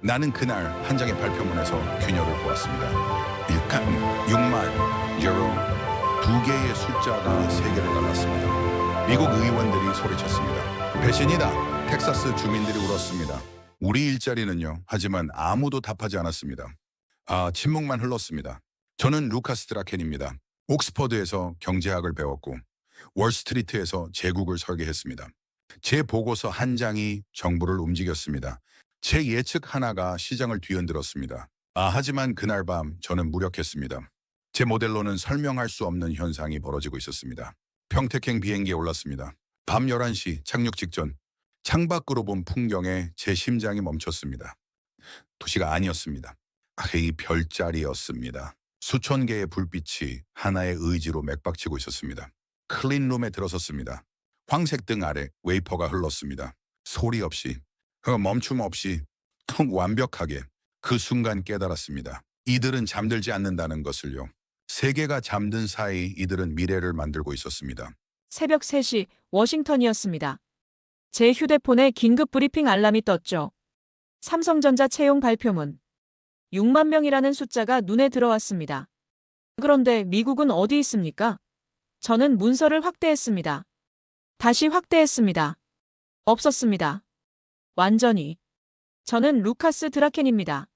나는 그날 한 장의 발표문에서 균열을 보았습니다. 6만 유로, 두 개의 숫자가 세 개를 달랐습니다. 미국 의원들이 소리쳤습니다. 배신이다. 텍사스 주민들이 울었습니다. 우리 일자리는요. 하지만 아무도 답하지 않았습니다. 침묵만 흘렀습니다. 저는 루카스 드라켄입니다. 옥스퍼드에서 경제학을 배웠고 월스트리트에서 제국을 설계했습니다. 제 보고서 한 장이 정부를 움직였습니다. 제 예측 하나가 시장을 뒤흔들었습니다. 하지만 그날 밤 저는 무력했습니다. 제 모델로는 설명할 수 없는 현상이 벌어지고 있었습니다. 평택행 비행기에 올랐습니다. 밤 11시 착륙 직전 창밖으로 본 풍경에 제 심장이 멈췄습니다. 도시가 아니었습니다. 이 별자리였습니다. 수천 개의 불빛이 하나의 의지로 맥박치고 있었습니다. 클린룸에 들어섰습니다. 황색 등 아래 웨이퍼가 흘렀습니다. 소리 없이, 멈춤 없이, 완벽하게 그 순간 깨달았습니다. 이들은 잠들지 않는다는 것을요. 세계가 잠든 사이 이들은 미래를 만들고 있었습니다. 새벽 3시 워싱턴이었습니다. 제 휴대폰에 긴급 브리핑 알람이 떴죠. 삼성전자 채용 발표문. 6만 명이라는 숫자가 눈에 들어왔습니다. 그런데 미국은 어디 있습니까? 저는 문서를 확대했습니다. 다시 확대했습니다. 없었습니다. 완전히. 저는 루카스 드라켄입니다.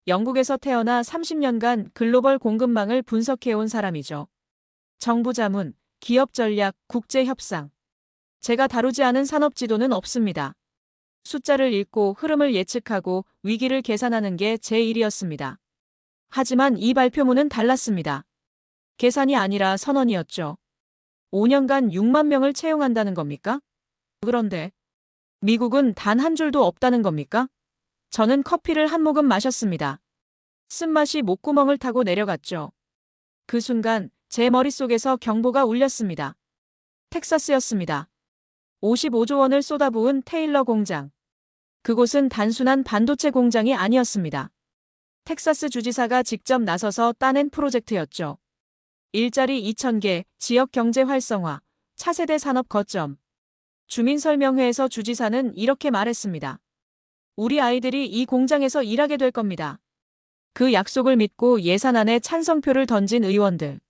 영국에서 태어나 30년간 글로벌 공급망을 분석해온 사람이죠. 정부 자문, 기업 전략, 국제 협상. 제가 다루지 않은 산업 지도는 없습니다. 숫자를 읽고 흐름을 예측하고 위기를 계산하는 게 제 일이었습니다. 하지만 이 발표문은 달랐습니다. 계산이 아니라 선언이었죠. 5년간 6만 명을 채용한다는 겁니까? 그런데 미국은 단 한 줄도 없다는 겁니까? 저는 커피를 한 모금 마셨습니다. 쓴맛이 목구멍을 타고 내려갔죠. 그 순간 제 머릿속에서 경보가 울렸습니다. 텍사스였습니다. 55조 원을 쏟아부은 테일러 공장. 그곳은 단순한 반도체 공장이 아니었습니다. 텍사스 주지사가 직접 나서서 따낸 프로젝트였죠. 일자리 2,000개, 지역 경제 활성화, 차세대 산업 거점. 주민설명회에서 주지사는 이렇게 말했습니다. 우리 아이들이 이 공장에서 일하게 될 겁니다. 그 약속을 믿고 예산안에 찬성표를 던진 의원들.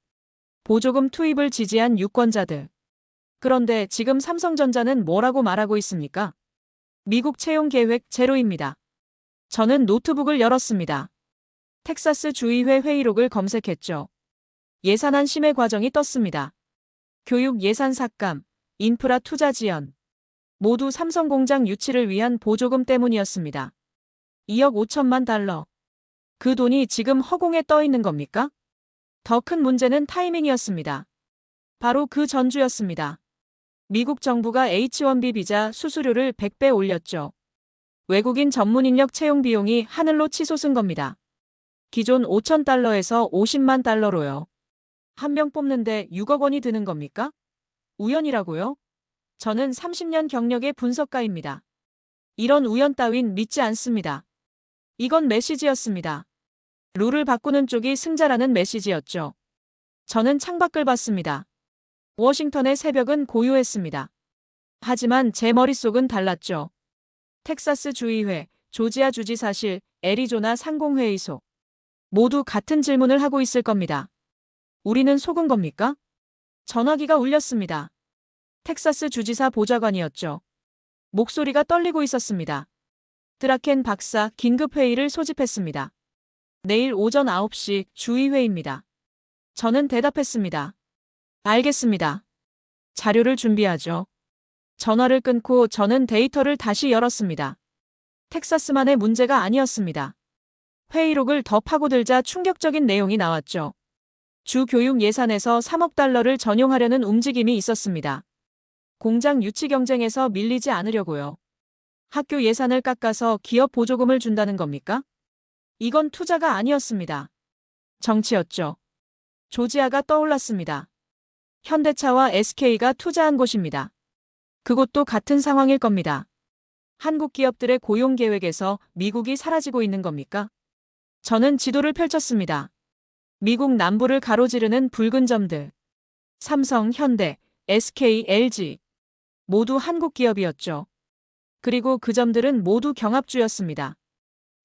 보조금 투입을 지지한 유권자들. 그런데 지금 삼성전자는 뭐라고 말하고 있습니까? 미국 채용 계획 제로입니다. 저는 노트북을 열었습니다. 텍사스 주의회 회의록을 검색했죠. 예산안 심의 과정이 떴습니다. 교육 예산 삭감, 인프라 투자 지연. 모두 삼성 공장 유치를 위한 보조금 때문이었습니다. 2억 5천만 달러. 그 돈이 지금 허공에 떠 있는 겁니까? 더 큰 문제는 타이밍이었습니다. 바로 그 전주였습니다. 미국 정부가 H-1B 비자 수수료를 100배 올렸죠. 외국인 전문 인력 채용 비용이 하늘로 치솟은 겁니다. 기존 5천 달러에서 50만 달러로요. 한 명 뽑는데 6억 원이 드는 겁니까? 우연이라고요? 저는 30년 경력의 분석가입니다. 이런 우연 따윈 믿지 않습니다. 이건 메시지였습니다. 룰을 바꾸는 쪽이 승자라는 메시지였죠. 저는 창밖을 봤습니다. 워싱턴의 새벽은 고요했습니다. 하지만 제 머릿속은 달랐죠. 텍사스 주의회, 조지아 주지사실, 애리조나 상공회의소. 모두 같은 질문을 하고 있을 겁니다. 우리는 속은 겁니까? 전화기가 울렸습니다. 텍사스 주지사 보좌관이었죠. 목소리가 떨리고 있었습니다. 드라켄 박사 긴급회의를 소집했습니다. 내일 오전 9시 주의회의입니다. 저는 대답했습니다. 알겠습니다. 자료를 준비하죠. 전화를 끊고 저는 데이터를 다시 열었습니다. 텍사스만의 문제가 아니었습니다. 회의록을 더 파고들자 충격적인 내용이 나왔죠. 주 교육 예산에서 3억 달러를 전용하려는 움직임이 있었습니다. 공장 유치 경쟁에서 밀리지 않으려고요. 학교 예산을 깎아서 기업 보조금을 준다는 겁니까? 이건 투자가 아니었습니다. 정치였죠. 조지아가 떠올랐습니다. 현대차와 SK가 투자한 곳입니다. 그곳도 같은 상황일 겁니다. 한국 기업들의 고용 계획에서 미국이 사라지고 있는 겁니까? 저는 지도를 펼쳤습니다. 미국 남부를 가로지르는 붉은 점들. 삼성, 현대, SK, LG. 모두 한국 기업이었죠. 그리고 그 점들은 모두 경합주였습니다.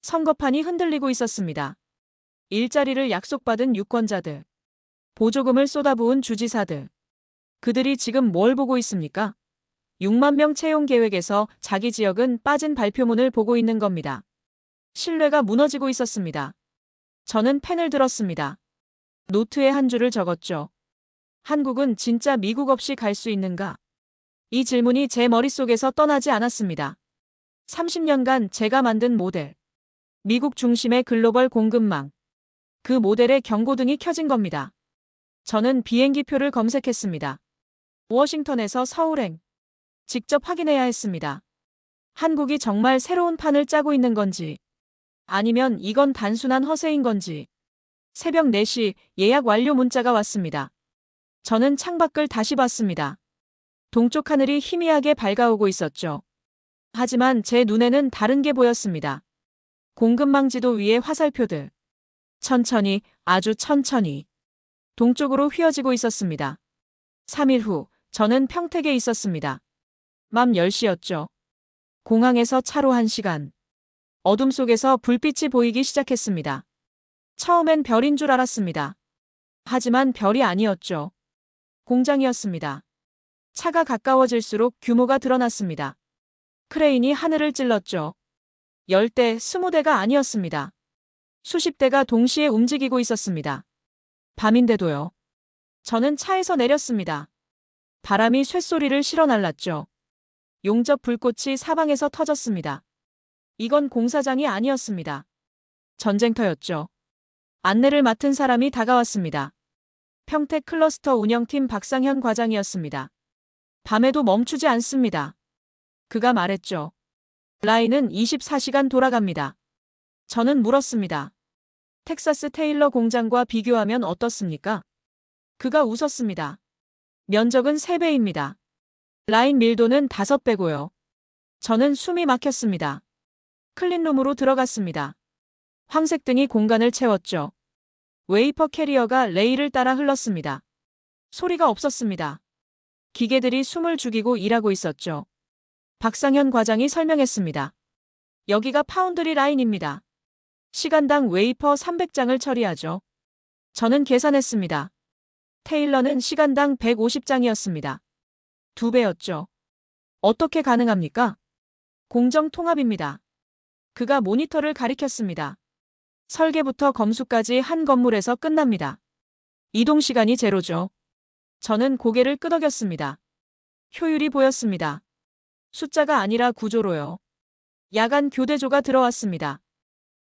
선거판이 흔들리고 있었습니다. 일자리를 약속받은 유권자들, 보조금을 쏟아부은 주지사들. 그들이 지금 뭘 보고 있습니까? 6만 명 채용 계획에서 자기 지역은 빠진 발표문을 보고 있는 겁니다. 신뢰가 무너지고 있었습니다. 저는 펜을 들었습니다. 노트에 한 줄을 적었죠. 한국은 진짜 미국 없이 갈 수 있는가? 이 질문이 제 머릿속에서 떠나지 않았습니다. 30년간 제가 만든 모델. 미국 중심의 글로벌 공급망. 그 모델의 경고등이 켜진 겁니다. 저는 비행기표를 검색했습니다. 워싱턴에서 서울행. 직접 확인해야 했습니다. 한국이 정말 새로운 판을 짜고 있는 건지, 아니면 이건 단순한 허세인 건지. 새벽 4시 예약 완료 문자가 왔습니다. 저는 창밖을 다시 봤습니다. 동쪽 하늘이 희미하게 밝아오고 있었죠. 하지만 제 눈에는 다른 게 보였습니다. 공급망 지도 위에 화살표들. 천천히, 아주 천천히 동쪽으로 휘어지고 있었습니다. 3일 후 저는 평택에 있었습니다. 밤 10시였죠. 공항에서 차로 1시간. 어둠 속에서 불빛이 보이기 시작했습니다. 처음엔 별인 줄 알았습니다. 하지만 별이 아니었죠. 공장이었습니다. 차가 가까워질수록 규모가 드러났습니다. 크레인이 하늘을 찔렀죠. 10대, 20대가 아니었습니다. 수십 대가 동시에 움직이고 있었습니다. 밤인데도요. 저는 차에서 내렸습니다. 바람이 쇳소리를 실어날랐죠. 용접 불꽃이 사방에서 터졌습니다. 이건 공사장이 아니었습니다. 전쟁터였죠. 안내를 맡은 사람이 다가왔습니다. 평택 클러스터 운영팀 박상현 과장이었습니다. 밤에도 멈추지 않습니다. 그가 말했죠. 라인은 24시간 돌아갑니다. 저는 물었습니다. 텍사스 테일러 공장과 비교하면 어떻습니까? 그가 웃었습니다. 면적은 3배입니다. 라인 밀도는 5배고요. 저는 숨이 막혔습니다. 클린룸으로 들어갔습니다. 황색등이 공간을 채웠죠. 웨이퍼 캐리어가 레일을 따라 흘렀습니다. 소리가 없었습니다. 기계들이 숨을 죽이고 일하고 있었죠. 박상현 과장이 설명했습니다. 여기가 파운드리 라인입니다. 시간당 웨이퍼 300장을 처리하죠. 저는 계산했습니다. 테일러는 시간당 150장이었습니다. 2배였죠. 어떻게 가능합니까? 공정 통합입니다. 그가 모니터를 가리켰습니다. 설계부터 검수까지 한 건물에서 끝납니다. 이동 시간이 제로죠. 저는 고개를 끄덕였습니다. 효율이 보였습니다. 숫자가 아니라 구조로요. 야간 교대조가 들어왔습니다.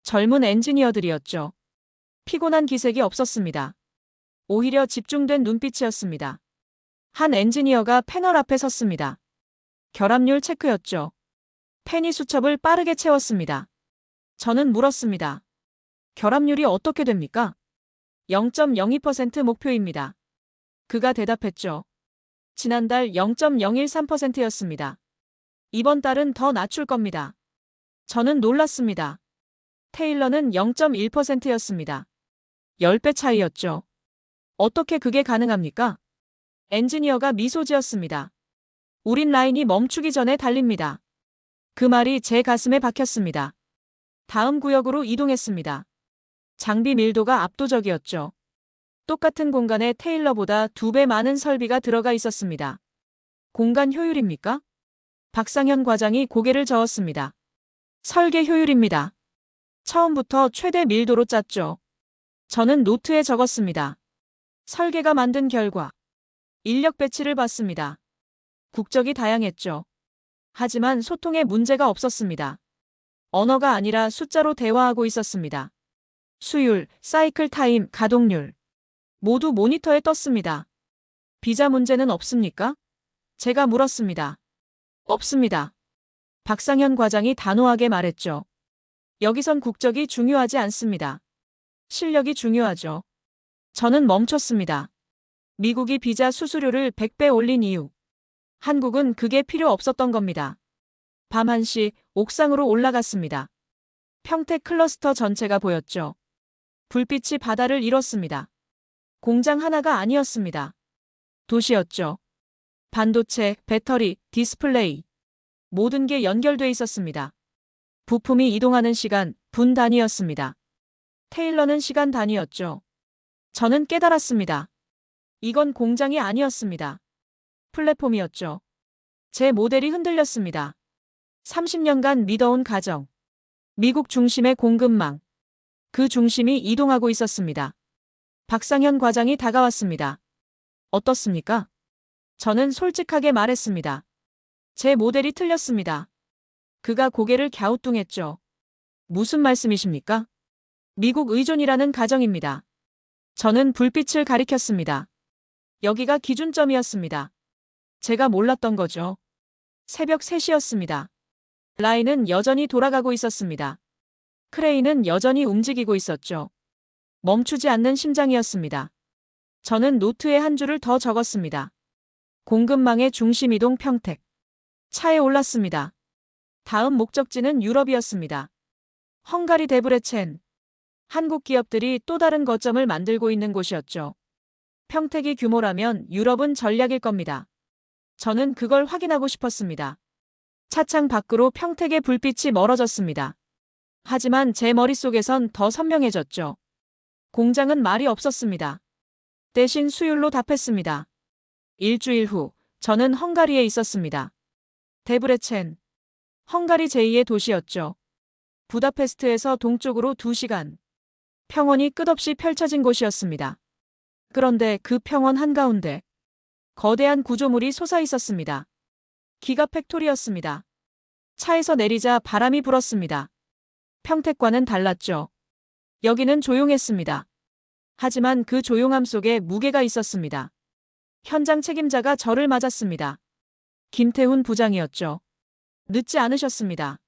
젊은 엔지니어들이었죠. 피곤한 기색이 없었습니다. 오히려 집중된 눈빛이었습니다. 한 엔지니어가 패널 앞에 섰습니다. 결합률 체크였죠. 펜이 수첩을 빠르게 채웠습니다. 저는 물었습니다. 결합률이 어떻게 됩니까? 0.02% 목표입니다. 그가 대답했죠. 지난달 0.013%였습니다. 이번 달은 더 낮출 겁니다. 저는 놀랐습니다. 테일러는 0.1%였습니다. 10배 차이였죠. 어떻게 그게 가능합니까? 엔지니어가 미소 지었습니다. 우린 라인이 멈추기 전에 달립니다. 그 말이 제 가슴에 박혔습니다. 다음 구역으로 이동했습니다. 장비 밀도가 압도적이었죠. 똑같은 공간에 테일러보다 2배 많은 설비가 들어가 있었습니다. 공간 효율입니까? 박상현 과장이 고개를 저었습니다. 설계 효율입니다. 처음부터 최대 밀도로 짰죠. 저는 노트에 적었습니다. 설계가 만든 결과. 인력 배치를 봤습니다. 국적이 다양했죠. 하지만 소통에 문제가 없었습니다. 언어가 아니라 숫자로 대화하고 있었습니다. 수율, 사이클 타임, 가동률. 모두 모니터에 떴습니다. 비자 문제는 없습니까? 제가 물었습니다. 없습니다. 박상현 과장이 단호하게 말했죠. 여기선 국적이 중요하지 않습니다. 실력이 중요하죠. 저는 멈췄습니다. 미국이 비자 수수료를 100배 올린 이유. 한국은 그게 필요 없었던 겁니다. 밤 1시 옥상으로 올라갔습니다. 평택 클러스터 전체가 보였죠. 불빛이 바다를 이뤘습니다. 공장 하나가 아니었습니다. 도시였죠. 반도체, 배터리, 디스플레이. 모든 게 연결돼 있었습니다. 부품이 이동하는 시간, 분 단위였습니다. 테일러는 시간 단위였죠. 저는 깨달았습니다. 이건 공장이 아니었습니다. 플랫폼이었죠. 제 모델이 흔들렸습니다. 30년간 믿어온 가정. 미국 중심의 공급망. 그 중심이 이동하고 있었습니다. 박상현 과장이 다가왔습니다. 어떻습니까? 저는 솔직하게 말했습니다. 제 모델이 틀렸습니다. 그가 고개를 갸우뚱했죠. 무슨 말씀이십니까? 미국 의존이라는 가정입니다. 저는 불빛을 가리켰습니다. 여기가 기준점이었습니다. 제가 몰랐던 거죠. 새벽 3시였습니다. 라인은 여전히 돌아가고 있었습니다. 크레인은 여전히 움직이고 있었죠. 멈추지 않는 심장이었습니다. 저는 노트에 한 줄을 더 적었습니다. 공급망의 중심이동 평택. 차에 올랐습니다. 다음 목적지는 유럽이었습니다. 헝가리 데브레첸. 한국 기업들이 또 다른 거점을 만들고 있는 곳이었죠. 평택이 규모라면 유럽은 전략일 겁니다. 저는 그걸 확인하고 싶었습니다. 차창 밖으로 평택의 불빛이 멀어졌습니다. 하지만 제 머릿속에선 더 선명해졌죠. 공장은 말이 없었습니다. 대신 수율로 답했습니다. 일주일 후, 저는 헝가리에 있었습니다. 데브레첸. 헝가리 제2의 도시였죠. 부다페스트에서 동쪽으로 2시간. 평원이 끝없이 펼쳐진 곳이었습니다. 그런데 그 평원 한가운데 거대한 구조물이 솟아 있었습니다. 기가 팩토리였습니다. 차에서 내리자 바람이 불었습니다. 평택과는 달랐죠. 여기는 조용했습니다. 하지만 그 조용함 속에 무게가 있었습니다. 현장 책임자가 저를 맞았습니다. 김태훈 부장이었죠. 늦지 않으셨습니다.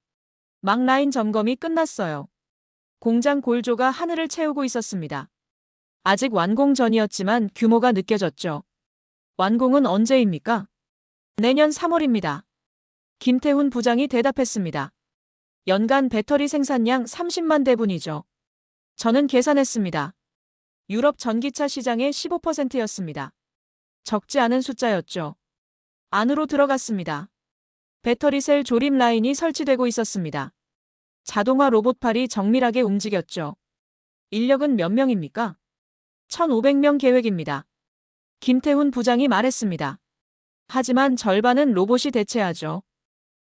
막 라인 점검이 끝났어요. 공장 골조가 하늘을 채우고 있었습니다. 아직 완공 전이었지만 규모가 느껴졌죠. 완공은 언제입니까? 내년 3월입니다. 김태훈 부장이 대답했습니다. 연간 배터리 생산량 30만 대분이죠. 저는 계산했습니다. 유럽 전기차 시장의 15%였습니다. 적지 않은 숫자였죠. 안으로 들어갔습니다. 배터리 셀 조립 라인이 설치되고 있었습니다. 자동화 로봇팔이 정밀하게 움직였죠. 인력은 몇 명입니까? 1,500명 계획입니다. 김태훈 부장이 말했습니다. 하지만 절반은 로봇이 대체하죠.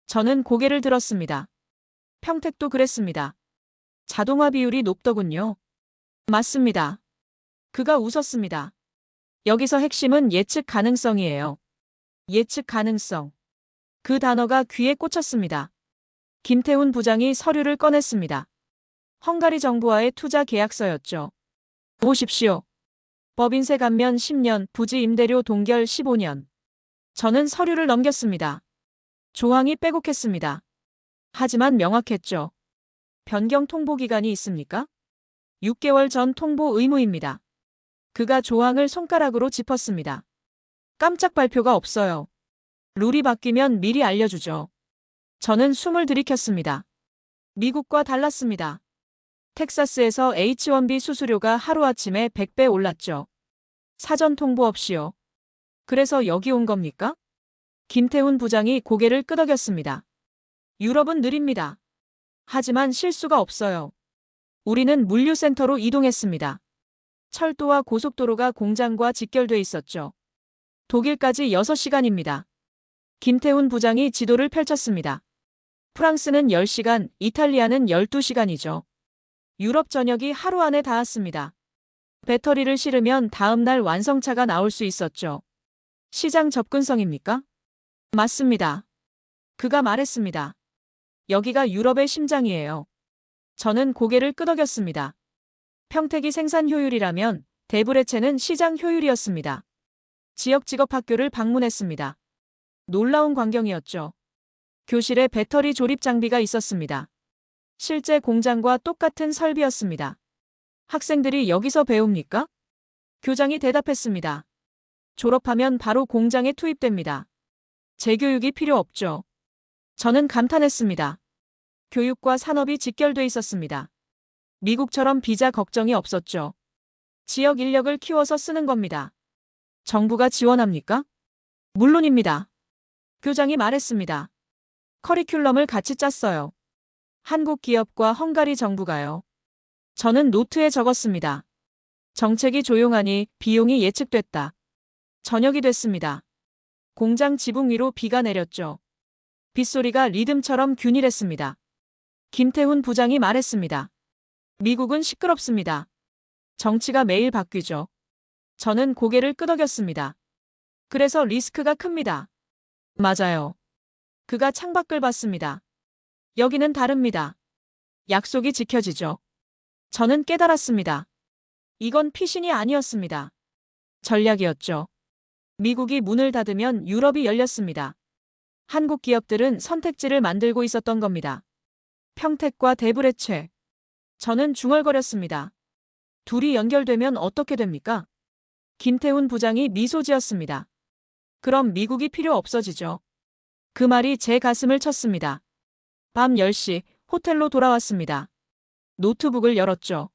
저는 고개를 들었습니다. 평택도 그랬습니다. 자동화 비율이 높더군요. 맞습니다. 그가 웃었습니다. 여기서 핵심은 예측 가능성이에요. 예측 가능성. 그 단어가 귀에 꽂혔습니다. 김태훈 부장이 서류를 꺼냈습니다. 헝가리 정부와의 투자 계약서였죠. 보십시오. 법인세 감면 10년, 부지 임대료 동결 15년. 저는 서류를 넘겼습니다. 조항이 빼곡했습니다. 하지만 명확했죠. 변경 통보 기간이 있습니까? 6개월 전 통보 의무입니다. 그가 조항을 손가락으로 짚었습니다. 깜짝 발표가 없어요. 룰이 바뀌면 미리 알려주죠. 저는 숨을 들이켰습니다. 미국과 달랐습니다. 텍사스에서 H1B 수수료가 하루아침에 100배 올랐죠. 사전 통보 없이요. 그래서 여기 온 겁니까? 김태훈 부장이 고개를 끄덕였습니다. 유럽은 느립니다. 하지만 실수가 없어요. 우리는 물류센터로 이동했습니다. 철도와 고속도로가 공장과 직결돼 있었죠. 독일까지 6시간입니다. 김태훈 부장이 지도를 펼쳤습니다. 프랑스는 10시간, 이탈리아는 12시간이죠. 유럽 전역이 하루 안에 닿았습니다. 배터리를 실으면 다음 날 완성차가 나올 수 있었죠. 시장 접근성입니까? 맞습니다. 그가 말했습니다. 여기가 유럽의 심장이에요. 저는 고개를 끄덕였습니다. 평택이 생산 효율이라면 데브레첸은 시장 효율이었습니다. 지역 직업학교를 방문했습니다. 놀라운 광경이었죠. 교실에 배터리 조립 장비가 있었습니다. 실제 공장과 똑같은 설비였습니다. 학생들이 여기서 배웁니까? 교장이 대답했습니다. 졸업하면 바로 공장에 투입됩니다. 재교육이 필요 없죠. 저는 감탄했습니다. 교육과 산업이 직결돼 있었습니다. 미국처럼 비자 걱정이 없었죠. 지역 인력을 키워서 쓰는 겁니다. 정부가 지원합니까? 물론입니다. 교장이 말했습니다. 커리큘럼을 같이 짰어요. 한국 기업과 헝가리 정부가요. 저는 노트에 적었습니다. 정책이 조용하니 비용이 예측됐다. 저녁이 됐습니다. 공장 지붕 위로 비가 내렸죠. 빗소리가 리듬처럼 균일했습니다. 김태훈 부장이 말했습니다. 미국은 시끄럽습니다. 정치가 매일 바뀌죠. 저는 고개를 끄덕였습니다. 그래서 리스크가 큽니다. 맞아요. 그가 창밖을 봤습니다. 여기는 다릅니다. 약속이 지켜지죠. 저는 깨달았습니다. 이건 피신이 아니었습니다. 전략이었죠. 미국이 문을 닫으면 유럽이 열렸습니다. 한국 기업들은 선택지를 만들고 있었던 겁니다. 평택과 데브레체. 저는 중얼거렸습니다. 둘이 연결되면 어떻게 됩니까? 김태훈 부장이 미소 지었습니다. 그럼 미국이 필요 없어지죠. 그 말이 제 가슴을 쳤습니다. 밤 10시 호텔로 돌아왔습니다. 노트북을 열었죠.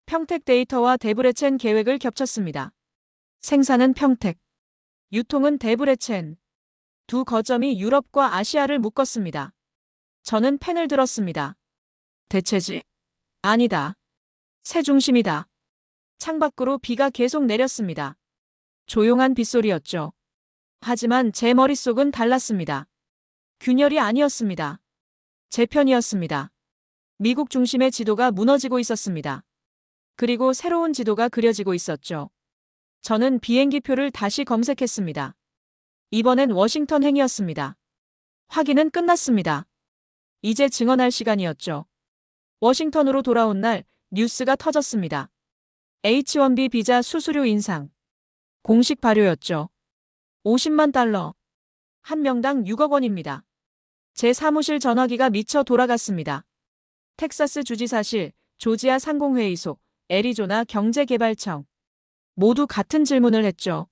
평택 데이터와 데브레첸 계획을 겹쳤습니다. 생산은 평택, 유통은 데브레첸. 두 거점이 유럽과 아시아를 묶었습니다. 저는 펜을 들었습니다. 대체지? 아니다. 새 중심이다. 창밖으로 비가 계속 내렸습니다. 조용한 빗소리였죠. 하지만 제 머릿속은 달랐습니다. 균열이 아니었습니다. 제 편이었습니다. 미국 중심의 지도가 무너지고 있었습니다. 그리고 새로운 지도가 그려지고 있었죠. 저는 비행기표를 다시 검색했습니다. 이번엔 워싱턴 행이었습니다. 확인은 끝났습니다. 이제 증언할 시간이었죠. 워싱턴으로 돌아온 날 뉴스가 터졌습니다. H-1B 비자 수수료 인상. 공식 발효였죠. 50만 달러. 한 명당 6억 원입니다. 제 사무실 전화기가 미쳐 돌아갔습니다. 텍사스 주지사실, 조지아 상공회의소, 애리조나 경제개발청. 모두 같은 질문을 했죠.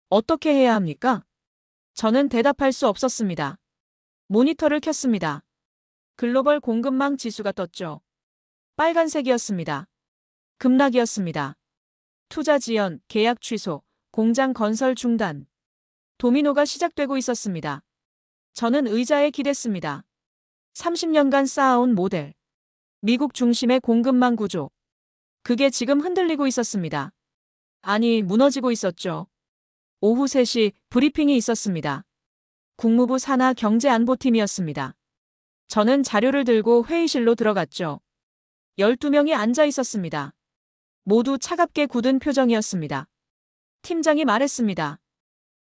어떻게 해야 합니까? 저는 대답할 수 없었습니다. 모니터를 켰습니다. 글로벌 공급망 지수가 떴죠. 빨간색이었습니다. 급락이었습니다. 투자 지연, 계약 취소, 공장 건설 중단. 도미노가 시작되고 있었습니다. 저는 의자에 기댔습니다. 30년간 쌓아온 모델. 미국 중심의 공급망 구조. 그게 지금 흔들리고 있었습니다. 아니, 무너지고 있었죠. 오후 3시 브리핑이 있었습니다. 국무부 산하 경제안보팀이었습니다. 저는 자료를 들고 회의실로 들어갔죠. 12명이 앉아 있었습니다. 모두 차갑게 굳은 표정이었습니다. 팀장이 말했습니다.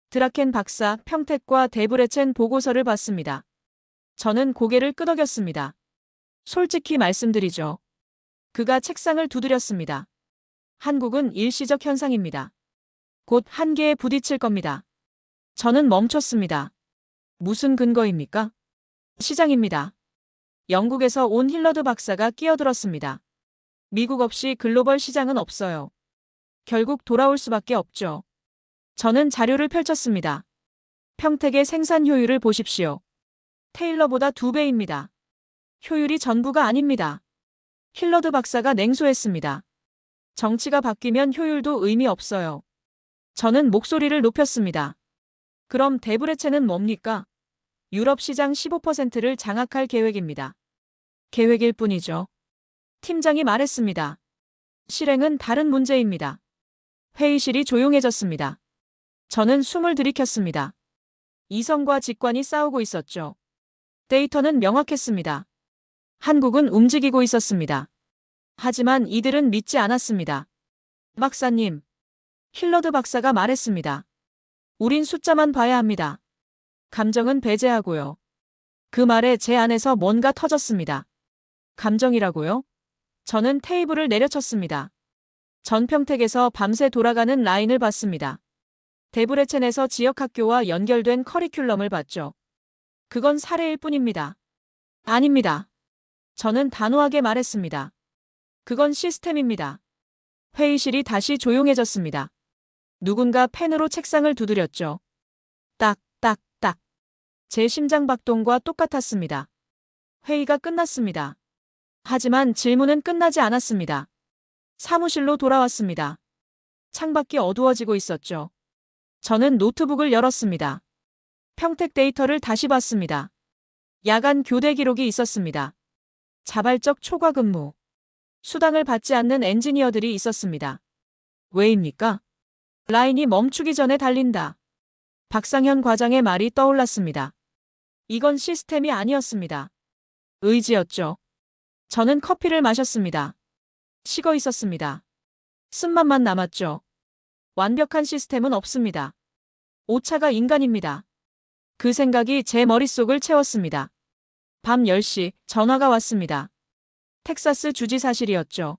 드라켄 박사 평택과 데브레첸 보고서를 봤습니다. 저는 고개를 끄덕였습니다. 솔직히 말씀드리죠. 그가 책상을 두드렸습니다. 한국은 일시적 현상입니다. 곧 한계에 부딪힐 겁니다. 저는 멈췄습니다. 무슨 근거입니까? 시장입니다. 영국에서 온 힐러드 박사가 끼어들었습니다. 미국 없이 글로벌 시장은 없어요. 결국 돌아올 수밖에 없죠. 저는 자료를 펼쳤습니다. 평택의 생산 효율을 보십시오. 테일러보다 2배입니다. 효율이 전부가 아닙니다. 힐러드 박사가 냉소했습니다. 정치가 바뀌면 효율도 의미 없어요. 저는 목소리를 높였습니다. 그럼 데브레체는 뭡니까? 유럽 시장 15%를 장악할 계획입니다. 계획일 뿐이죠. 팀장이 말했습니다. 실행은 다른 문제입니다. 회의실이 조용해졌습니다. 저는 숨을 들이켰습니다. 이성과 직관이 싸우고 있었죠. 데이터는 명확했습니다. 한국은 움직이고 있었습니다. 하지만 이들은 믿지 않았습니다. 박사님, 힐러드 박사가 말했습니다. 우린 숫자만 봐야 합니다. 감정은 배제하고요. 그 말에 제 안에서 뭔가 터졌습니다. 감정이라고요? 저는 테이블을 내려쳤습니다. 전평택에서 밤새 돌아가는 라인을 봤습니다. 데브레첸에서 지역학교와 연결된 커리큘럼을 봤죠. 그건 사례일 뿐입니다. 아닙니다. 저는 단호하게 말했습니다. 그건 시스템입니다. 회의실이 다시 조용해졌습니다. 누군가 펜으로 책상을 두드렸죠. 딱, 딱, 딱. 제 심장박동과 똑같았습니다. 회의가 끝났습니다. 하지만 질문은 끝나지 않았습니다. 사무실로 돌아왔습니다. 창밖이 어두워지고 있었죠. 저는 노트북을 열었습니다. 평택 데이터를 다시 봤습니다. 야간 교대 기록이 있었습니다. 자발적 초과 근무. 수당을 받지 않는 엔지니어들이 있었습니다. 왜입니까? 라인이 멈추기 전에 달린다. 박상현 과장의 말이 떠올랐습니다. 이건 시스템이 아니었습니다. 의지였죠. 저는 커피를 마셨습니다. 식어 있었습니다. 쓴맛만 남았죠. 완벽한 시스템은 없습니다. 오차가 인간입니다. 그 생각이 제 머릿속을 채웠습니다. 밤 10시 전화가 왔습니다. 텍사스 주지 사실이었죠.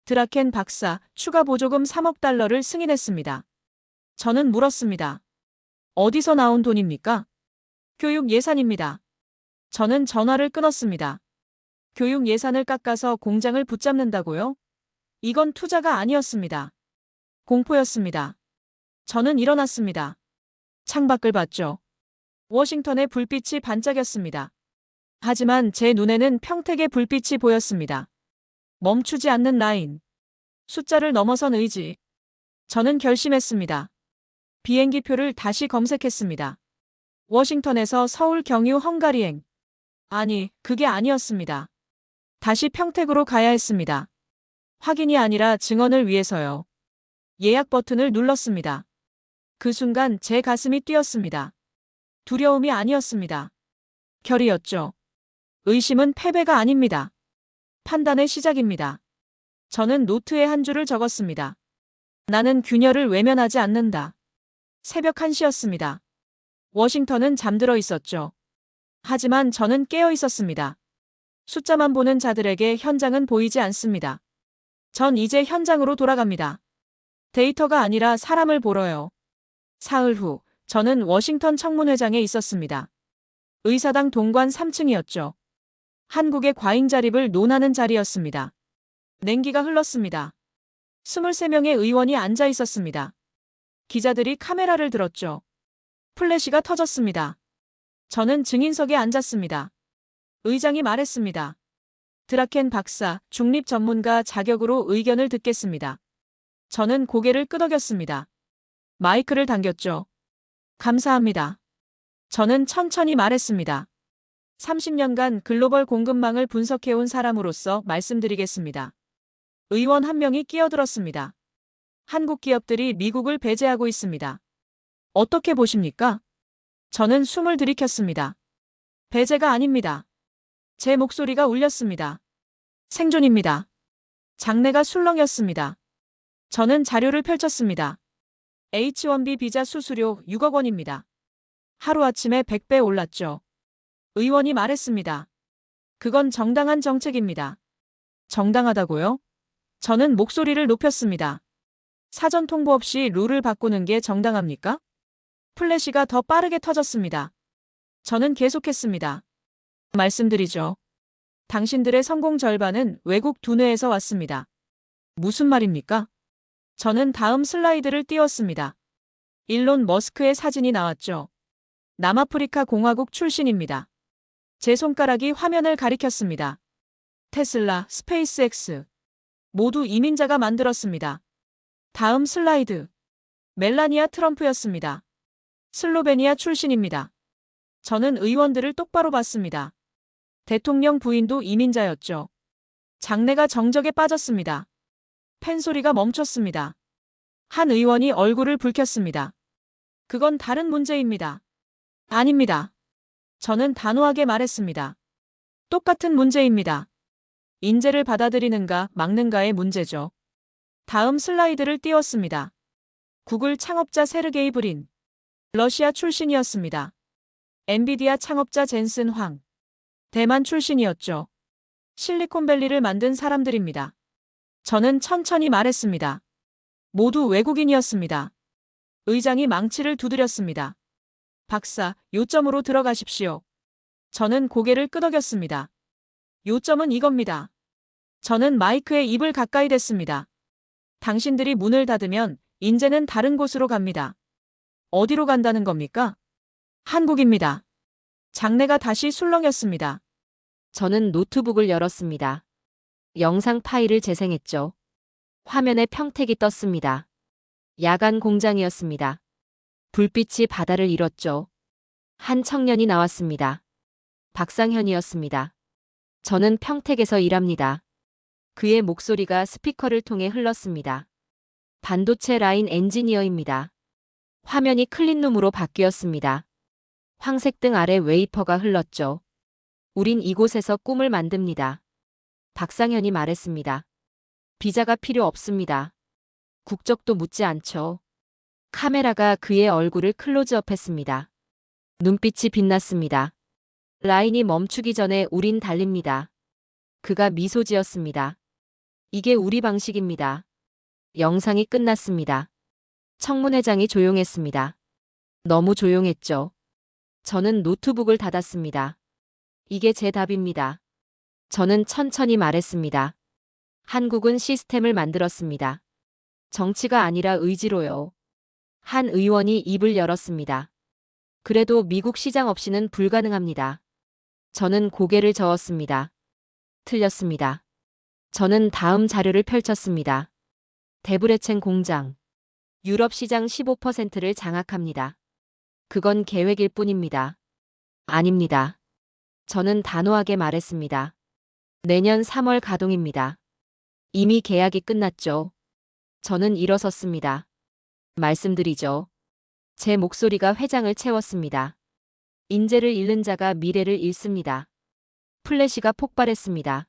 드라켄 박사 추가 보조금 3억 달러를 승인했습니다. 저는 물었습니다. 어디서 나온 돈입니까? 교육 예산입니다. 저는 전화를 끊었습니다. 교육 예산을 깎아서 공장을 붙잡는다고요? 이건 투자가 아니었습니다. 공포였습니다. 저는 일어났습니다. 창밖을 봤죠. 워싱턴의 불빛이 반짝였습니다. 하지만 제 눈에는 평택의 불빛이 보였습니다. 멈추지 않는 라인. 숫자를 넘어선 의지. 저는 결심했습니다. 비행기표를 다시 검색했습니다. 워싱턴에서 서울 경유 헝가리행. 아니, 그게 아니었습니다. 다시 평택으로 가야 했습니다. 확인이 아니라 증언을 위해서요. 예약 버튼을 눌렀습니다. 그 순간 제 가슴이 뛰었습니다. 두려움이 아니었습니다. 결의였죠. 의심은 패배가 아닙니다. 판단의 시작입니다. 저는 노트에 한 줄을 적었습니다. 나는 균열을 외면하지 않는다. 새벽 1시였습니다. 워싱턴은 잠들어 있었죠. 하지만 저는 깨어 있었습니다. 숫자만 보는 자들에게 현장은 보이지 않습니다. 전 이제 현장으로 돌아갑니다. 데이터가 아니라 사람을 보러요. 사흘 후, 저는 워싱턴 청문회장에 있었습니다. 의사당 동관 3층이었죠. 한국의 과잉 자립을 논하는 자리였습니다. 냉기가 흘렀습니다. 23명의 의원이 앉아 있었습니다. 기자들이 카메라를 들었죠. 플래시가 터졌습니다. 저는 증인석에 앉았습니다. 의장이 말했습니다. 드라켄 박사, 중립 전문가 자격으로 의견을 듣겠습니다. 저는 고개를 끄덕였습니다. 마이크를 당겼죠. 감사합니다. 저는 천천히 말했습니다. 30년간 글로벌 공급망을 분석해온 사람으로서 말씀드리겠습니다. 의원 한 명이 끼어들었습니다. 한국 기업들이 미국을 배제하고 있습니다. 어떻게 보십니까? 저는 숨을 들이켰습니다. 배제가 아닙니다. 제 목소리가 울렸습니다. 생존입니다. 장내가 술렁였습니다. 저는 자료를 펼쳤습니다. H1B 비자 수수료 6억 원입니다. 하루아침에 100배 올랐죠. 의원이 말했습니다. 그건 정당한 정책입니다. 정당하다고요? 저는 목소리를 높였습니다. 사전 통보 없이 룰을 바꾸는 게 정당합니까? 플래시가 더 빠르게 터졌습니다. 저는 계속했습니다. 말씀드리죠. 당신들의 성공 절반은 외국 두뇌에서 왔습니다. 무슨 말입니까? 저는 다음 슬라이드를 띄웠습니다. 일론 머스크의 사진이 나왔죠. 남아프리카 공화국 출신입니다. 제 손가락이 화면을 가리켰습니다. 테슬라, 스페이스X. 모두 이민자가 만들었습니다. 다음 슬라이드. 멜라니아 트럼프였습니다. 슬로베니아 출신입니다. 저는 의원들을 똑바로 봤습니다. 대통령 부인도 이민자였죠. 장내가 정적에 빠졌습니다. 팬소리가 멈췄습니다. 한 의원이 얼굴을 붉혔습니다. 그건 다른 문제입니다. 아닙니다. 저는 단호하게 말했습니다. 똑같은 문제입니다. 인재를 받아들이는가 막는가의 문제죠. 다음 슬라이드를 띄웠습니다. 구글 창업자 세르게이 브린. 러시아 출신이었습니다. 엔비디아 창업자 젠슨 황. 대만 출신이었죠. 실리콘밸리를 만든 사람들입니다. 저는 천천히 말했습니다. 모두 외국인이었습니다. 의장이 망치를 두드렸습니다. 박사, 요점으로 들어가십시오. 저는 고개를 끄덕였습니다. 요점은 이겁니다. 저는 마이크에 입을 가까이 댔습니다. 당신들이 문을 닫으면 인재는 다른 곳으로 갑니다. 어디로 간다는 겁니까? 한국입니다. 장내가 다시 술렁였습니다. 저는 노트북을 열었습니다. 영상 파일을 재생했죠. 화면에 평택이 떴습니다. 야간 공장이었습니다. 불빛이 바다를 잃었죠. 한 청년이 나왔습니다. 박상현이었습니다. 저는 평택에서 일합니다. 그의 목소리가 스피커를 통해 흘렀습니다. 반도체 라인 엔지니어입니다. 화면이 클린룸으로 바뀌었습니다. 황색 등 아래 웨이퍼가 흘렀죠. 우린 이곳에서 꿈을 만듭니다. 박상현이 말했습니다. 비자가 필요 없습니다. 국적도 묻지 않죠. 카메라가 그의 얼굴을 클로즈업했습니다. 눈빛이 빛났습니다. 라인이 멈추기 전에 우린 달립니다. 그가 미소 지었습니다. 이게 우리 방식입니다. 영상이 끝났습니다. 청문회장이 조용했습니다. 너무 조용했죠. 저는 노트북을 닫았습니다. 이게 제 답입니다. 저는 천천히 말했습니다. 한국은 시스템을 만들었습니다. 정치가 아니라 의지로요. 한 의원이 입을 열었습니다. 그래도 미국 시장 없이는 불가능합니다. 저는 고개를 저었습니다. 틀렸습니다. 저는 다음 자료를 펼쳤습니다. 데브레첸 공장. 유럽 시장 15%를 장악합니다. 그건 계획일 뿐입니다. 아닙니다. 저는 단호하게 말했습니다. 내년 3월 가동입니다. 이미 계약이 끝났죠. 저는 일어섰습니다. 말씀드리죠. 제 목소리가 회장을 채웠습니다. 인재를 잃는 자가 미래를 잃습니다. 플래시가 폭발했습니다.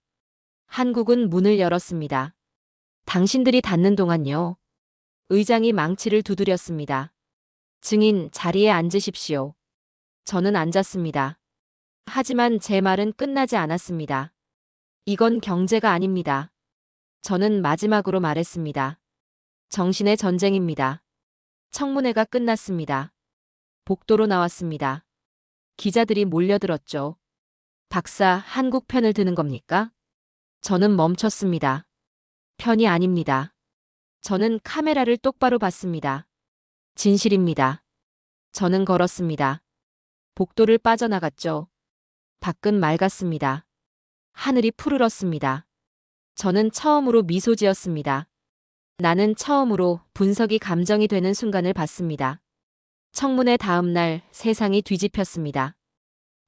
한국은 문을 열었습니다. 당신들이 닫는 동안요. 의장이 망치를 두드렸습니다. 증인 자리에 앉으십시오. 저는 앉았습니다. 하지만 제 말은 끝나지 않았습니다. 이건 경제가 아닙니다. 저는 마지막으로 말했습니다. 정신의 전쟁입니다. 청문회가 끝났습니다. 복도로 나왔습니다. 기자들이 몰려들었죠. 박사, 한국 편을 드는 겁니까? 저는 멈췄습니다. 편이 아닙니다. 저는 카메라를 똑바로 봤습니다. 진실입니다. 저는 걸었습니다. 복도를 빠져나갔죠. 밖은 맑았습니다. 하늘이 푸르렀습니다. 저는 처음으로 미소 지었습니다. 나는 처음으로 분석이 감정이 되는 순간을 봤습니다. 청문회 다음 날 세상이 뒤집혔습니다.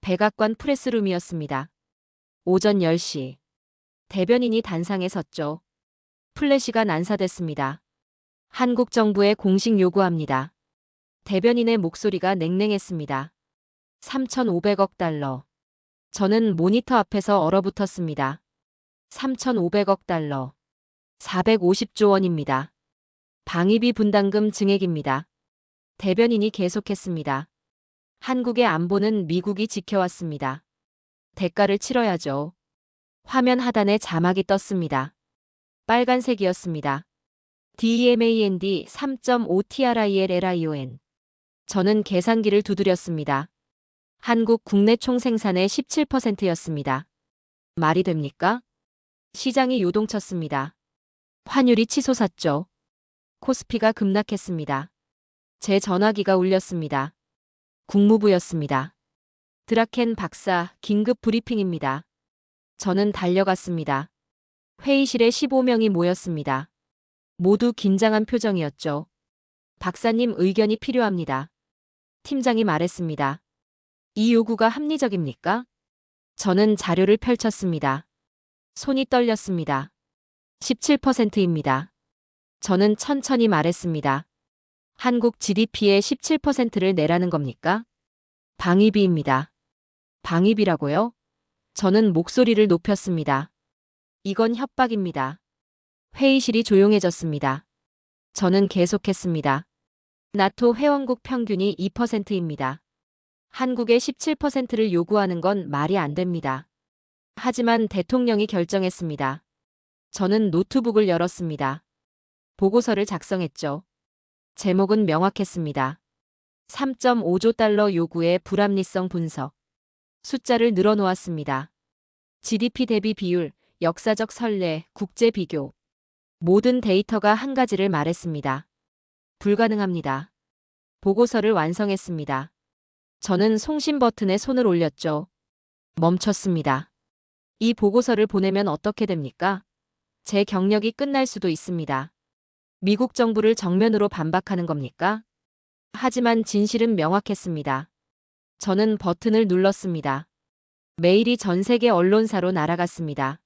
백악관 프레스룸이었습니다. 오전 10시. 대변인이 단상에 섰죠. 플래시가 난사됐습니다. 한국 정부에 공식 요구합니다. 대변인의 목소리가 냉랭했습니다. 3,500억 달러. 저는 모니터 앞에서 얼어붙었습니다. 3,500억 달러. 450조 원입니다. 방위비 분담금 증액입니다. 대변인이 계속했습니다. 한국의 안보는 미국이 지켜왔습니다. 대가를 치러야죠. 화면 하단에 자막이 떴습니다. 빨간색이었습니다. DEMAND 3.5TRILLION. 저는 계산기를 두드렸습니다. 한국 국내 총생산의 17%였습니다. 말이 됩니까? 시장이 요동쳤습니다. 환율이 치솟았죠. 코스피가 급락했습니다. 제 전화기가 울렸습니다. 국무부였습니다. 드라켄 박사, 긴급 브리핑입니다. 저는 달려갔습니다. 회의실에 15명이 모였습니다. 모두 긴장한 표정이었죠. 박사님 의견이 필요합니다. 팀장이 말했습니다. 이 요구가 합리적입니까? 저는 자료를 펼쳤습니다. 손이 떨렸습니다. 17%입니다. 저는 천천히 말했습니다. 한국 GDP의 17%를 내라는 겁니까? 방위비입니다. 방위비라고요? 저는 목소리를 높였습니다. 이건 협박입니다. 회의실이 조용해졌습니다. 저는 계속했습니다. 나토 회원국 평균이 2%입니다. 한국의 17%를 요구하는 건 말이 안 됩니다. 하지만 대통령이 결정했습니다. 저는 노트북을 열었습니다. 보고서를 작성했죠. 제목은 명확했습니다. 3.5조 달러 요구의 불합리성 분석. 숫자를 늘어놓았습니다. GDP 대비 비율, 역사적 선례, 국제 비교. 모든 데이터가 한 가지를 말했습니다. 불가능합니다. 보고서를 완성했습니다. 저는 송신 버튼에 손을 올렸죠. 멈췄습니다. 이 보고서를 보내면 어떻게 됩니까? 제 경력이 끝날 수도 있습니다. 미국 정부를 정면으로 반박하는 겁니까? 하지만 진실은 명확했습니다. 저는 버튼을 눌렀습니다. 메일이 전 세계 언론사로 날아갔습니다.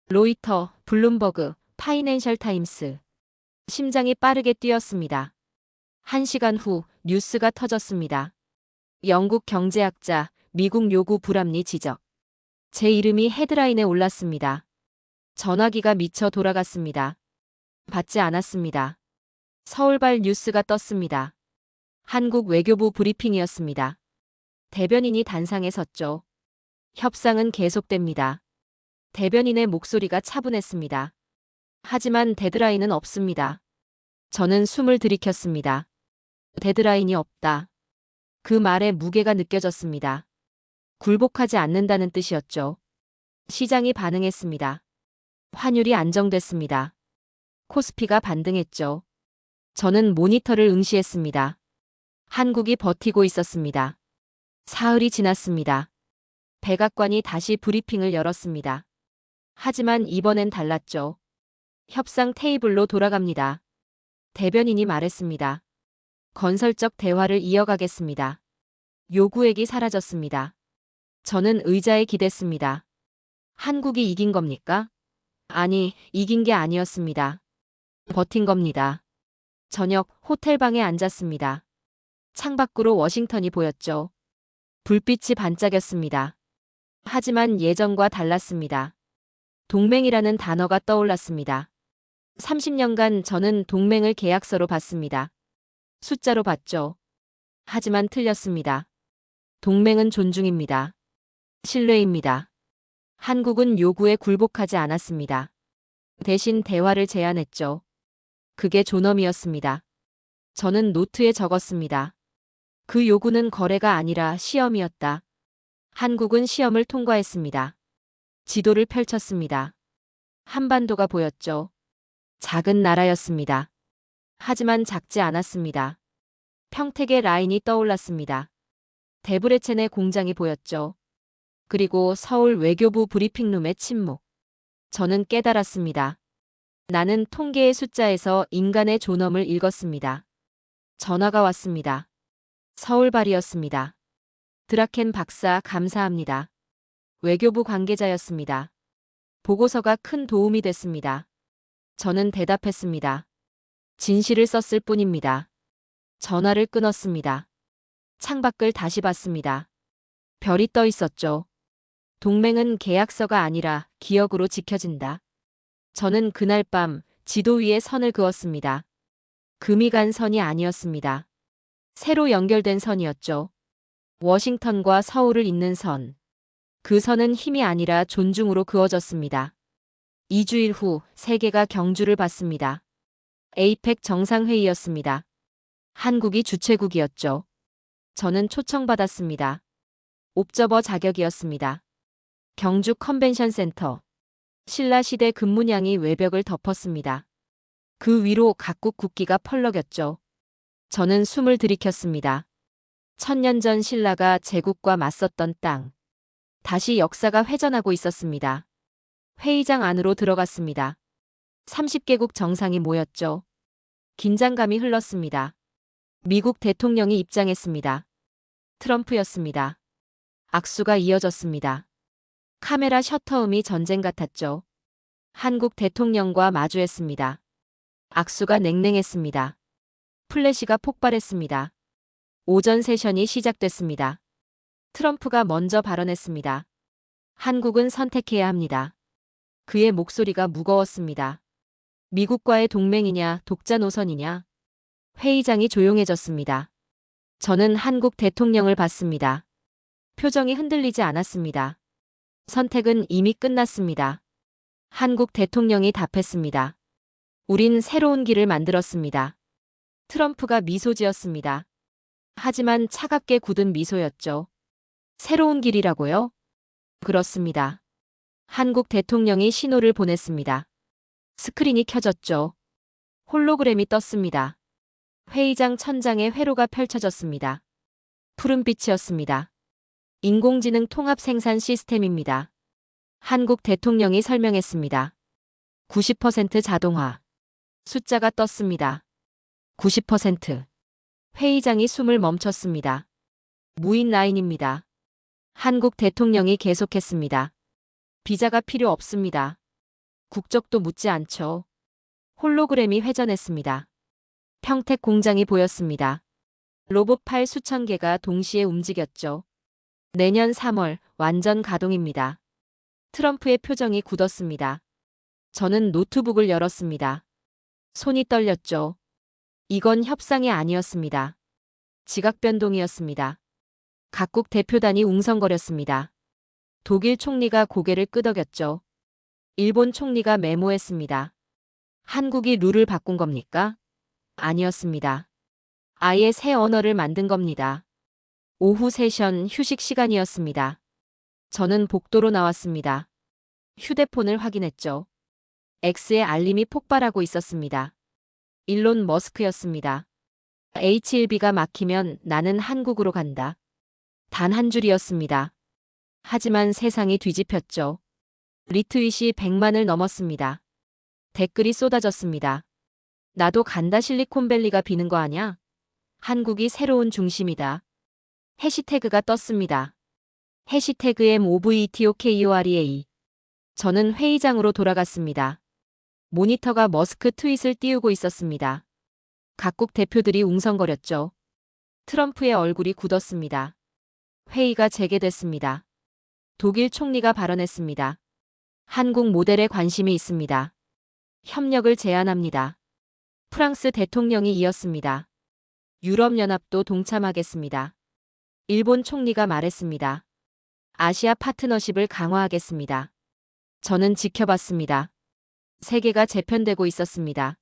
로이터, 블룸버그, 파이낸셜 타임스. 심장이 빠르게 뛰었습니다. 1시간 후 뉴스가 터졌습니다. 영국 경제학자, 미국 요구 불합리 지적. 제 이름이 헤드라인에 올랐습니다. 전화기가 미쳐 돌아갔습니다. 받지 않았습니다. 서울발 뉴스가 떴습니다. 한국 외교부 브리핑이었습니다. 대변인이 단상에 섰죠. 협상은 계속됩니다. 대변인의 목소리가 차분했습니다. 하지만 데드라인은 없습니다. 저는 숨을 들이켰습니다. 데드라인이 없다. 그 말에 무게가 느껴졌습니다. 굴복하지 않는다는 뜻이었죠. 시장이 반응했습니다. 환율이 안정됐습니다. 코스피가 반등했죠. 저는 모니터를 응시했습니다. 한국이 버티고 있었습니다. 사흘이 지났습니다. 백악관이 다시 브리핑을 열었습니다. 하지만 이번엔 달랐죠. 협상 테이블로 돌아갑니다. 대변인이 말했습니다. 건설적 대화를 이어가겠습니다. 요구액이 사라졌습니다. 저는 의자에 기댔습니다. 한국이 이긴 겁니까? 아니, 이긴 게 아니었습니다. 버틴 겁니다. 저녁 호텔방에 앉았습니다. 창밖으로 워싱턴이 보였죠. 불빛이 반짝였습니다. 하지만 예전과 달랐습니다. 동맹이라는 단어가 떠올랐습니다. 30년간 저는 동맹을 계약서로 봤습니다. 숫자로 봤죠. 하지만 틀렸습니다. 동맹은 존중입니다. 신뢰입니다. 한국은 요구에 굴복하지 않았습니다. 대신 대화를 제안했죠. 그게 존엄이었습니다. 저는 노트에 적었습니다. 그 요구는 거래가 아니라 시험이었다. 한국은 시험을 통과했습니다. 지도를 펼쳤습니다. 한반도가 보였죠. 작은 나라였습니다. 하지만 작지 않았습니다. 평택의 라인이 떠올랐습니다. 데브레첸의 공장이 보였죠. 그리고 서울 외교부 브리핑룸의 침묵. 저는 깨달았습니다. 나는 통계의 숫자에서 인간의 존엄을 읽었습니다. 전화가 왔습니다. 서울발이었습니다. 드라켄 박사 감사합니다. 외교부 관계자였습니다. 보고서가 큰 도움이 됐습니다. 저는 대답했습니다. 진실을 썼을 뿐입니다. 전화를 끊었습니다. 창밖을 다시 봤습니다. 별이 떠 있었죠. 동맹은 계약서가 아니라 기억으로 지켜진다. 저는 그날 밤 지도 위에 선을 그었습니다. 금이 간 선이 아니었습니다. 새로 연결된 선이었죠. 워싱턴과 서울을 잇는 선. 그 선은 힘이 아니라 존중으로 그어졌습니다. 2주일 후 세계가 경주를 받습니다. 에이펙 정상회의였습니다. 한국이 주최국이었죠. 저는 초청받았습니다. 옵저버 자격이었습니다. 경주 컨벤션 센터. 신라시대 금문양이 외벽을 덮었습니다. 그 위로 각국 국기가 펄럭였죠. 저는 숨을 들이켰습니다. 1000년 전 신라가 제국과 맞섰던 땅. 다시 역사가 회전하고 있었습니다. 회의장 안으로 들어갔습니다. 30개국 정상이 모였죠. 긴장감이 흘렀습니다. 미국 대통령이 입장했습니다. 트럼프였습니다. 악수가 이어졌습니다. 카메라 셔터음이 전쟁 같았죠. 한국 대통령과 마주했습니다. 악수가 냉랭했습니다. 플래시가 폭발했습니다. 오전 세션이 시작됐습니다. 트럼프가 먼저 발언했습니다. 한국은 선택해야 합니다. 그의 목소리가 무거웠습니다. 미국과의 동맹이냐, 독자 노선이냐. 회의장이 조용해졌습니다. 저는 한국 대통령을 봤습니다. 표정이 흔들리지 않았습니다. 선택은 이미 끝났습니다. 한국 대통령이 답했습니다. 우린 새로운 길을 만들었습니다. 트럼프가 미소 지었습니다. 하지만 차갑게 굳은 미소였죠. 새로운 길이라고요? 그렇습니다. 한국 대통령이 신호를 보냈습니다. 스크린이 켜졌죠. 홀로그램이 떴습니다. 회의장 천장에 회로가 펼쳐졌습니다. 푸른빛이었습니다. 인공지능 통합 생산 시스템입니다. 한국 대통령이 설명했습니다. 90% 자동화. 숫자가 떴습니다. 90%. 회의장이 숨을 멈췄습니다. 무인 라인입니다. 한국 대통령이 계속했습니다. 비자가 필요 없습니다. 국적도 묻지 않죠. 홀로그램이 회전했습니다. 평택 공장이 보였습니다. 로봇팔 수천 개가 동시에 움직였죠. 내년 3월 완전 가동입니다. 트럼프의 표정이 굳었습니다. 저는 노트북을 열었습니다. 손이 떨렸죠. 이건 협상이 아니었습니다. 지각 변동이었습니다. 각국 대표단이 웅성거렸습니다. 독일 총리가 고개를 끄덕였죠. 일본 총리가 메모했습니다. 한국이 룰을 바꾼 겁니까? 아니었습니다. 아예 새 언어를 만든 겁니다. 오후 세션 휴식 시간이었습니다. 저는 복도로 나왔습니다. 휴대폰을 확인했죠. X의 알림이 폭발하고 있었습니다. 일론 머스크였습니다. H1B가 막히면 나는 한국으로 간다. 단 한 줄이었습니다. 하지만 세상이 뒤집혔죠. 리트윗이 100만을 넘었습니다. 댓글이 쏟아졌습니다. 나도 간다 실리콘밸리가 비는 거 아냐? 한국이 새로운 중심이다. 해시태그가 떴습니다. 해시태그 MOVETOKUREA. 저는 회의장으로 돌아갔습니다. 모니터가 머스크 트윗을 띄우고 있었습니다. 각국 대표들이 웅성거렸죠. 트럼프의 얼굴이 굳었습니다. 회의가 재개됐습니다. 독일 총리가 발언했습니다. 한국 모델에 관심이 있습니다. 협력을 제안합니다. 프랑스 대통령이 이었습니다. 유럽연합도 동참하겠습니다. 일본 총리가 말했습니다. 아시아 파트너십을 강화하겠습니다. 저는 지켜봤습니다. 세계가 재편되고 있었습니다.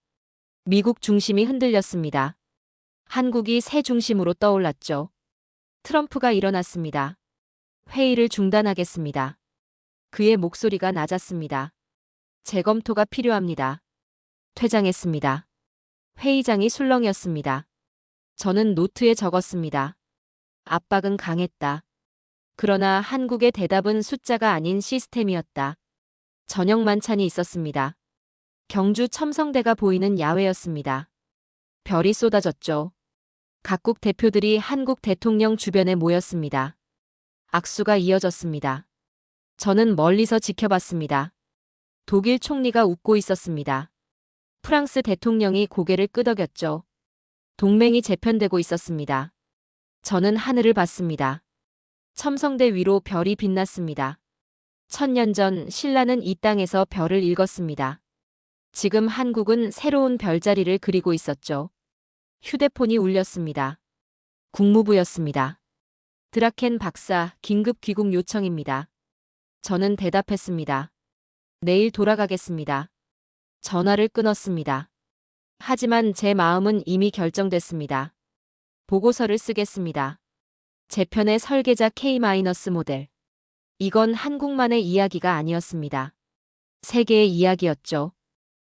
미국 중심이 흔들렸습니다. 한국이 새 중심으로 떠올랐죠. 트럼프가 일어났습니다. 회의를 중단하겠습니다. 그의 목소리가 낮았습니다. 재검토가 필요합니다. 퇴장했습니다. 회의장이 술렁이었습니다. 저는 노트에 적었습니다. 압박은 강했다. 그러나 한국의 대답은 숫자가 아닌 시스템이었다. 저녁 만찬이 있었습니다. 경주 첨성대가 보이는 야외였습니다. 별이 쏟아졌죠. 각국 대표들이 한국 대통령 주변에 모였습니다. 악수가 이어졌습니다. 저는 멀리서 지켜봤습니다. 독일 총리가 웃고 있었습니다. 프랑스 대통령이 고개를 끄덕였죠. 동맹이 재편되고 있었습니다. 저는 하늘을 봤습니다. 첨성대 위로 별이 빛났습니다. 1000년 전 신라는 이 땅에서 별을 읽었습니다. 지금 한국은 새로운 별자리를 그리고 있었죠. 휴대폰이 울렸습니다. 국무부였습니다. 드라켄 박사, 긴급 귀국 요청입니다. 저는 대답했습니다. 내일 돌아가겠습니다. 전화를 끊었습니다. 하지만 제 마음은 이미 결정됐습니다. 보고서를 쓰겠습니다. 재편의 설계자 K-모델. 이건 한국만의 이야기가 아니었습니다. 세계의 이야기였죠.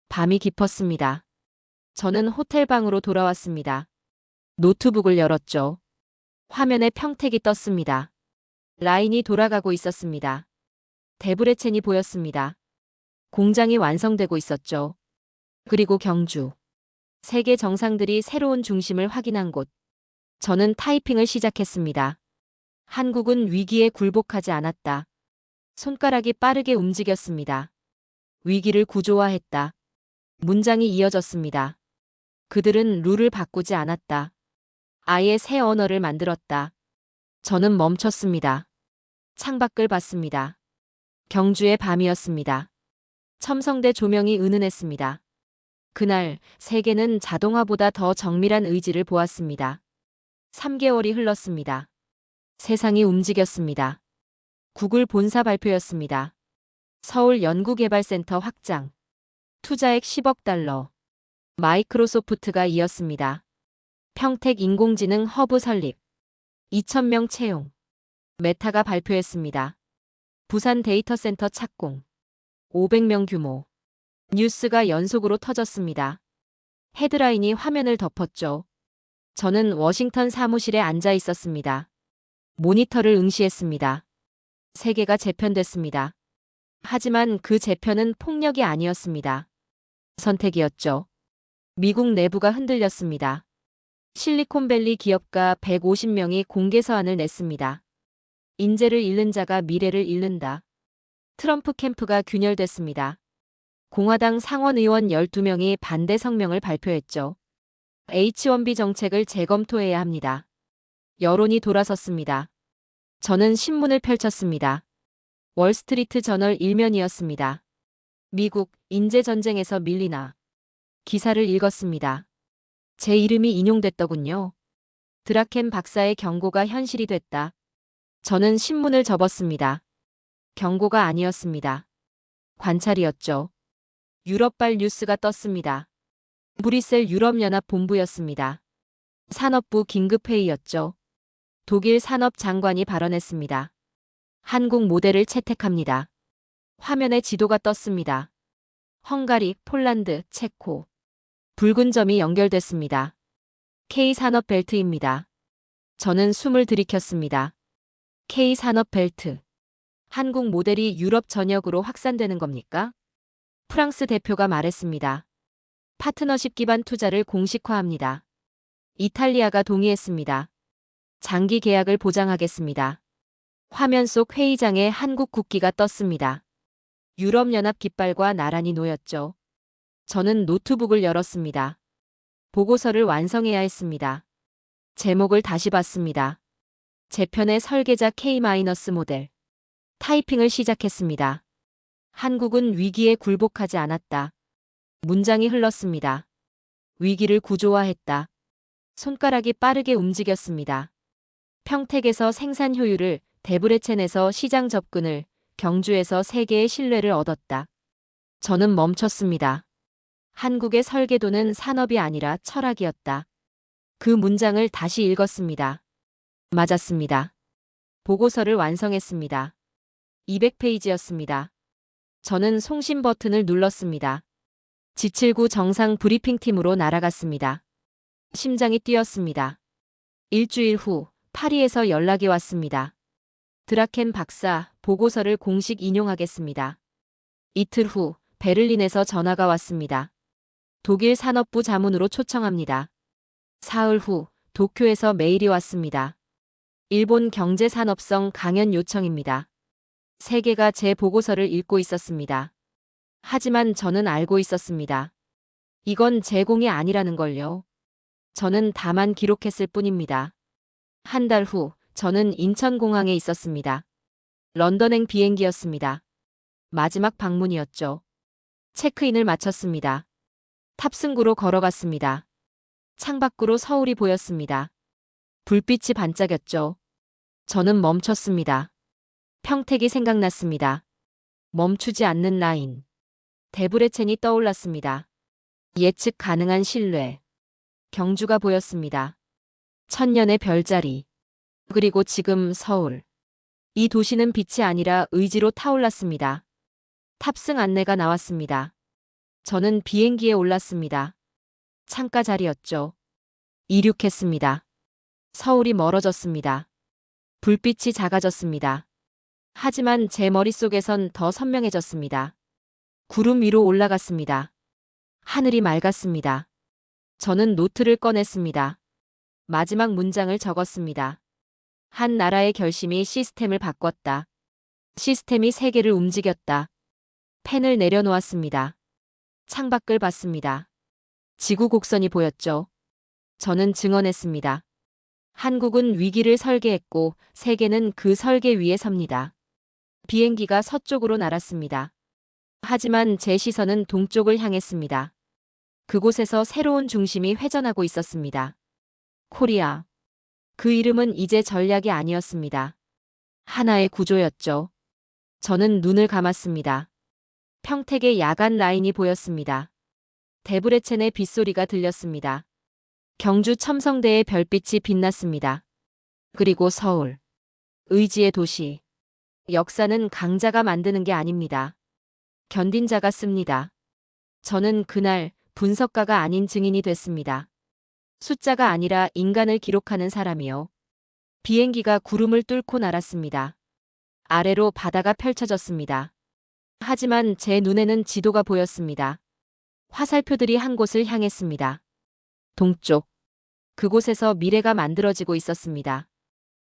밤이 깊었습니다. 저는 호텔방으로 돌아왔습니다. 노트북을 열었죠. 화면에 평택이 떴습니다. 라인이 돌아가고 있었습니다. 데브레첸이 보였습니다. 공장이 완성되고 있었죠. 그리고 경주. 세계 정상들이 새로운 중심을 확인한 곳. 저는 타이핑을 시작했습니다. 한국은 위기에 굴복하지 않았다. 손가락이 빠르게 움직였습니다. 위기를 구조화했다. 문장이 이어졌습니다. 그들은 룰을 바꾸지 않았다. 아예 새 언어를 만들었다. 저는 멈췄습니다. 창밖을 봤습니다. 경주의 밤이었습니다. 첨성대 조명이 은은했습니다. 그날 세계는 자동화보다 더 정밀한 의지를 보았습니다. 3개월이 흘렀습니다. 세상이 움직였습니다. 구글 본사 발표였습니다. 서울 연구개발센터 확장. 투자액 10억 달러. 마이크로소프트가 이었습니다. 평택 인공지능 허브 설립. 2,000명 채용. 메타가 발표했습니다. 부산 데이터센터 착공. 500명 규모. 뉴스가 연속으로 터졌습니다. 헤드라인이 화면을 덮었죠. 저는 워싱턴 사무실에 앉아 있었습니다. 모니터를 응시했습니다. 세계가 재편됐습니다. 하지만 그 재편은 폭력이 아니었습니다. 선택이었죠. 미국 내부가 흔들렸습니다. 실리콘밸리 기업가 150명이 공개 서한을 냈습니다. 인재를 잃는 자가 미래를 잃는다. 트럼프 캠프가 균열됐습니다. 공화당 상원의원 12명이 반대 성명을 발표했죠. H-1B 정책을 재검토해야 합니다. 여론이 돌아섰습니다. 저는 신문을 펼쳤습니다. 월스트리트 저널 일면이었습니다. 미국 인재 전쟁에서 밀리나. 기사를 읽었습니다. 제 이름이 인용됐더군요. 드라켄 박사의 경고가 현실이 됐다. 저는 신문을 접었습니다. 경고가 아니었습니다. 관찰이었죠. 유럽발 뉴스가 떴습니다. 브뤼셀 유럽연합 본부였습니다. 산업부 긴급회의였죠. 독일 산업장관이 발언했습니다. 한국 모델을 채택합니다. 화면에 지도가 떴습니다. 헝가리, 폴란드, 체코. 붉은 점이 연결됐습니다. K산업벨트입니다. 저는 숨을 들이켰습니다. K산업벨트. 한국 모델이 유럽 전역으로 확산되는 겁니까? 프랑스 대표가 말했습니다. 파트너십 기반 투자를 공식화합니다. 이탈리아가 동의했습니다. 장기 계약을 보장하겠습니다. 화면 속 회의장에 한국 국기가 떴습니다. 유럽연합 깃발과 나란히 놓였죠. 저는 노트북을 열었습니다. 보고서를 완성해야 했습니다. 제목을 다시 봤습니다. 제 편의 설계자 K- 모델. 타이핑을 시작했습니다. 한국은 위기에 굴복하지 않았다. 문장이 흘렀습니다. 위기를 구조화했다. 손가락이 빠르게 움직였습니다. 평택에서 생산 효율을, 데브레첸에서 시장 접근을, 경주에서 세계의 신뢰를 얻었다. 저는 멈췄습니다. 한국의 설계도는 산업이 아니라 철학이었다. 그 문장을 다시 읽었습니다. 맞았습니다. 보고서를 완성했습니다. 200페이지였습니다. 저는 송신 버튼을 눌렀습니다. G79 정상 브리핑팀으로 날아갔습니다. 심장이 뛰었습니다. 일주일 후 파리에서 연락이 왔습니다. 드라켄 박사, 보고서를 공식 인용하겠습니다. 이틀 후 베를린에서 전화가 왔습니다. 독일 산업부 자문으로 초청합니다. 사흘 후 도쿄에서 메일이 왔습니다. 일본 경제산업성 강연 요청입니다. 세계가 제 보고서를 읽고 있었습니다. 하지만 저는 알고 있었습니다. 이건 제공이 아니라는 걸요. 저는 다만 기록했을 뿐입니다. 한 달 후 저는 인천공항에 있었습니다. 런던행 비행기였습니다. 마지막 방문이었죠. 체크인을 마쳤습니다. 탑승구로 걸어갔습니다. 창밖으로 서울이 보였습니다. 불빛이 반짝였죠. 저는 멈췄습니다. 평택이 생각났습니다. 멈추지 않는 라인. 데브레첸이 떠올랐습니다. 예측 가능한 신뢰. 경주가 보였습니다. 천년의 별자리. 그리고 지금 서울. 이 도시는 빛이 아니라 의지로 타올랐습니다. 탑승 안내가 나왔습니다. 저는 비행기에 올랐습니다. 창가 자리였죠. 이륙했습니다. 서울이 멀어졌습니다. 불빛이 작아졌습니다. 하지만 제 머릿속에선 더 선명해졌습니다. 구름 위로 올라갔습니다. 하늘이 맑았습니다. 저는 노트를 꺼냈습니다. 마지막 문장을 적었습니다. 한 나라의 결심이 시스템을 바꿨다. 시스템이 세계를 움직였다. 펜을 내려놓았습니다. 창밖을 봤습니다. 지구 곡선이 보였죠. 저는 증언했습니다. 한국은 위기를 설계했고 세계는 그 설계 위에 섭니다. 비행기가 서쪽으로 날았습니다. 하지만 제 시선은 동쪽을 향했습니다. 그곳에서 새로운 중심이 회전하고 있었습니다. 코리아. 그 이름은 이제 전략이 아니었습니다. 하나의 구조였죠. 저는 눈을 감았습니다. 평택의 야간 라인이 보였습니다. 데브레첸의 빗소리가 들렸습니다. 경주 첨성대의 별빛이 빛났습니다. 그리고 서울. 의지의 도시. 역사는 강자가 만드는 게 아닙니다. 견딘 자가 씁니다. 저는 그날 분석가가 아닌 증인이 됐습니다. 숫자가 아니라 인간을 기록하는 사람이요. 비행기가 구름을 뚫고 날았습니다. 아래로 바다가 펼쳐졌습니다. 하지만 제 눈에는 지도가 보였습니다. 화살표들이 한 곳을 향했습니다. 동쪽. 그곳에서 미래가 만들어지고 있었습니다.